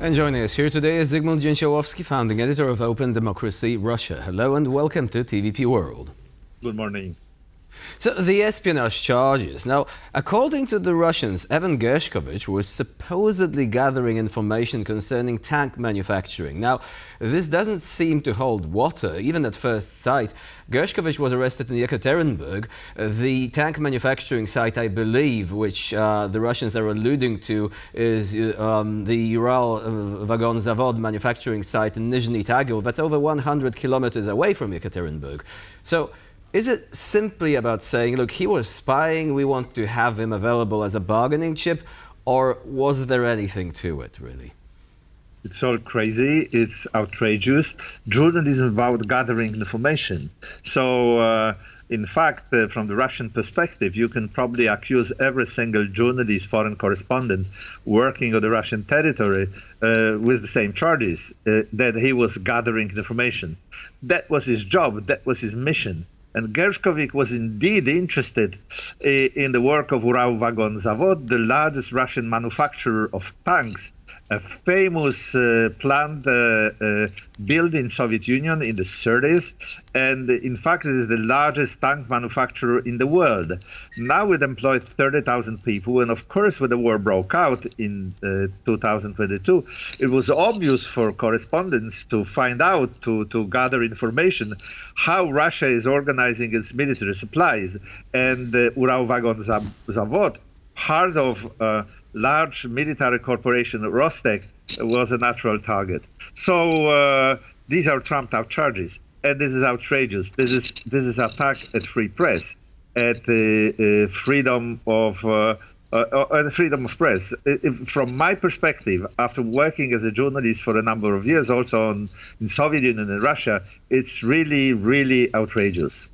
And joining us here today is Zygmunt Dzięciołowski, founding editor of Open Democracy Russia. Hello and welcome to TVP World. Good morning. So the espionage charges. Now, according to the Russians, Evan Gershkovich was supposedly gathering information concerning tank manufacturing. Now, this doesn't seem to hold water, even at first sight. Gershkovich was arrested in Yekaterinburg, the tank manufacturing site, I believe, which the Russians are alluding to, is the Ural Vagon Zavod manufacturing site in Nizhny Tagil. That's over 100 kilometers away from Yekaterinburg. So, is it simply about saying, look, he was spying, we want to have him available as a bargaining chip, or was there anything to it, really? It's all crazy. It's outrageous. Journalism about gathering information. So, in fact, from the Russian perspective, you can probably accuse every single journalist, foreign correspondent working on the Russian territory with the same charges, that he was gathering information. That was his job. That was his mission. And Gershkovich was indeed interested in the work of Ural Vagon Zavod, the largest Russian manufacturer of tanks, a famous plant built in Soviet Union in the 30s. And in fact, it is the largest tank manufacturer in the world. Now it employs 30,000 people. And of course, when the war broke out in 2022, it was obvious for correspondents to find out, to gather information, how Russia is organizing its military supplies. And Ural Vagon Zavod, part of large military corporation Rostec, was a natural target. So these are trumped-up charges, and this is outrageous. This is attack at free press, at freedom of press. From my perspective, after working as a journalist for a number of years, also in Soviet Union and Russia, it's really, really outrageous.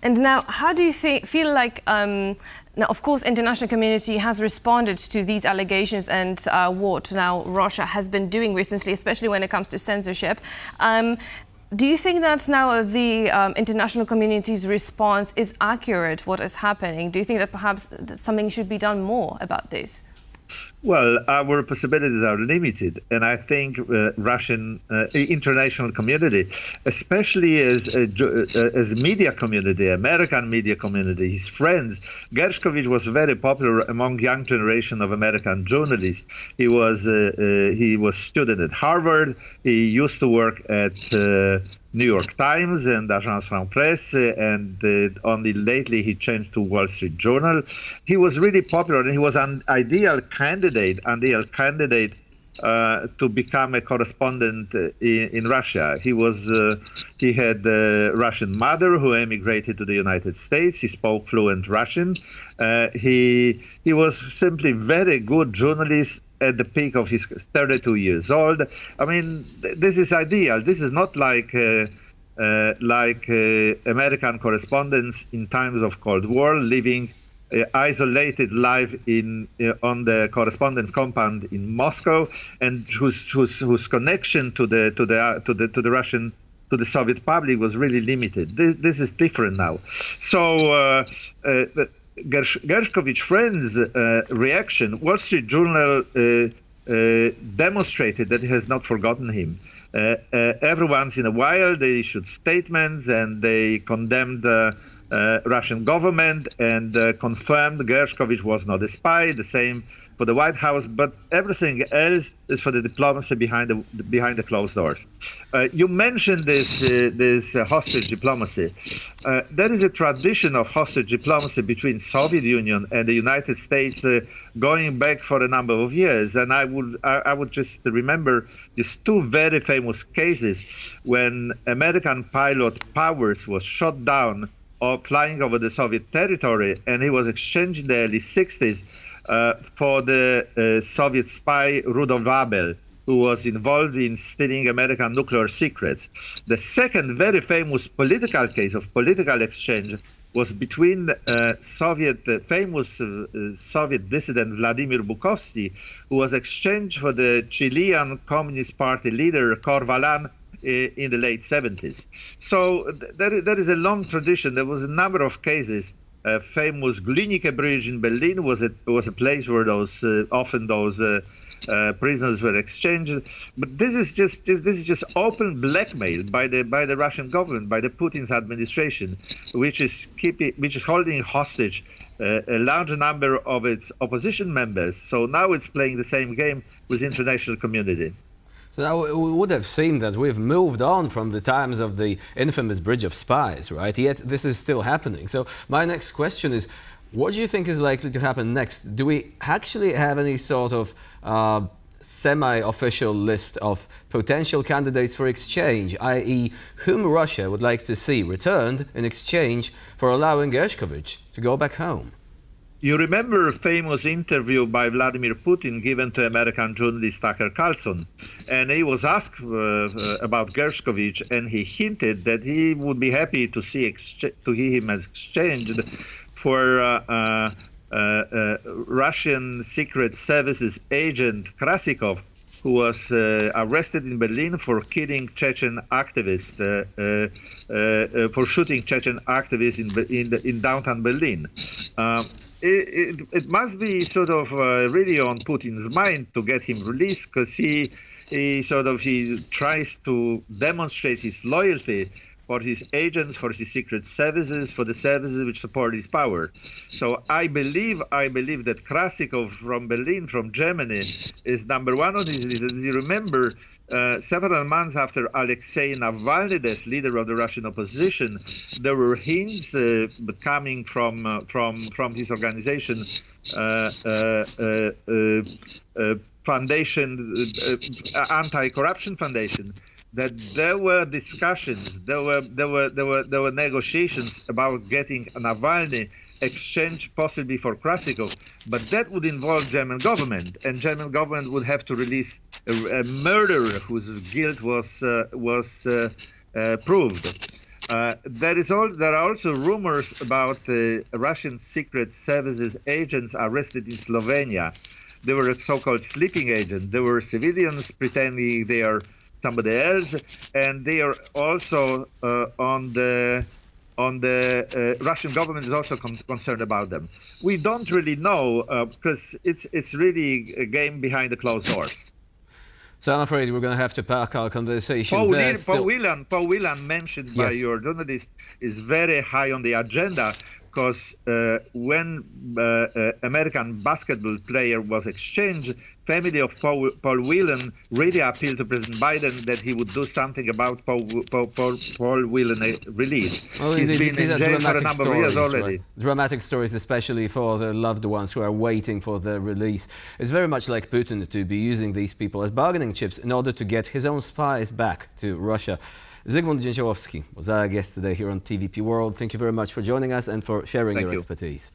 And now, how do you feel like, now of course international community has responded to these allegations and what now Russia has been doing recently, especially when it comes to censorship. Do you think that now the international community's response is accurate, what is happening? Do you think that perhaps something should be done more about this? Well, our possibilities are limited, and I think Russian international community, especially as media community, American media community, his friends. Gershkovich was very popular among young generation of American journalists. He was student at Harvard. He used to work at New York Times and Agence France-Presse, and only lately he changed to Wall Street Journal. He was really popular, and he was an ideal candidate to become a correspondent in Russia. He had a Russian mother who emigrated to the United States. He spoke fluent Russian. He was simply very good journalist at the peak of his 32 years old. I mean, this is ideal. This is not like American correspondents in times of Cold War, living isolated life on the correspondence compound in Moscow, and whose connection to the Russian, to the Soviet public was really limited. This is different now. So Gershkovich friends' reaction, Wall Street Journal demonstrated that he has not forgotten him. Every once in a while they issued statements and they condemned the Russian government and confirmed Gershkovich was not a spy. The same for the White House, but everything else is for the diplomacy behind the closed doors. You mentioned this hostage diplomacy. There is a tradition of hostage diplomacy between Soviet Union and the United States going back for a number of years, and I would just remember these two very famous cases when American pilot Powers was shot down flying over the Soviet territory, and he was exchanged in the early 60s for the Soviet spy Rudolf Abel, who was involved in stealing American nuclear secrets. The second very famous political case of political exchange was between famous Soviet dissident Vladimir Bukovsky, who was exchanged for the Chilean Communist Party leader Corvalán in the late 70s. So there is a long tradition. There was a number of cases. Famous Glienicke Bridge in Berlin was a place where often those prisoners were exchanged. But this is just open blackmail by the Russian government, by the Putin's administration, which is holding hostage a large number of its opposition members. So now it's playing the same game with the international community. So now we would have seen that we've moved on from the times of the infamous Bridge of Spies, right? Yet this is still happening. So my next question is, what do you think is likely to happen next? Do we actually have any sort of semi-official list of potential candidates for exchange, i.e. whom Russia would like to see returned in exchange for allowing Gershkovich to go back home? You remember a famous interview by Vladimir Putin given to American journalist Tucker Carlson, and he was asked about Gershkovich, and he hinted that he would be happy to see him exchanged for Russian Secret Services agent Krasikov, who was arrested in Berlin for killing Chechen activists, for shooting Chechen activists in downtown Berlin. It must be sort of really on Putin's mind to get him released, because he tries to demonstrate his loyalty for his agents, for his secret services, for the services which support his power. So I believe that Krasikov from Berlin, from Germany, is number one on his list. As you remember, several months after Alexei Navalny, the leader of the Russian opposition, there were hints coming from his organization, foundation, anti-corruption foundation, that there were discussions, there were negotiations about getting Navalny exchanged possibly for Krasikov, but that would involve German government, and German government would have to release a murderer whose guilt was proved. There are also rumors about Russian Secret Services agents arrested in Slovenia. They were so-called sleeping agents. They were civilians pretending they are somebody else, and they are also on the Russian government is also concerned about them. We don't really know because it's really a game behind the closed doors. So I'm afraid we're going to have to park our conversation Paul there. Whelan, mentioned by your journalist, is very high on the agenda, because when American basketball player was exchanged, family of Paul Whelan really appealed to President Biden that he would do something about Paul Whelan release. Well, he's been in jail for a number of years already. Right? Dramatic stories, especially for the loved ones who are waiting for their release. It's very much like Putin to be using these people as bargaining chips in order to get his own spies back to Russia. Zygmunt Dzięciołowski was our guest today here on TVP World. Thank you very much for joining us and for sharing your expertise.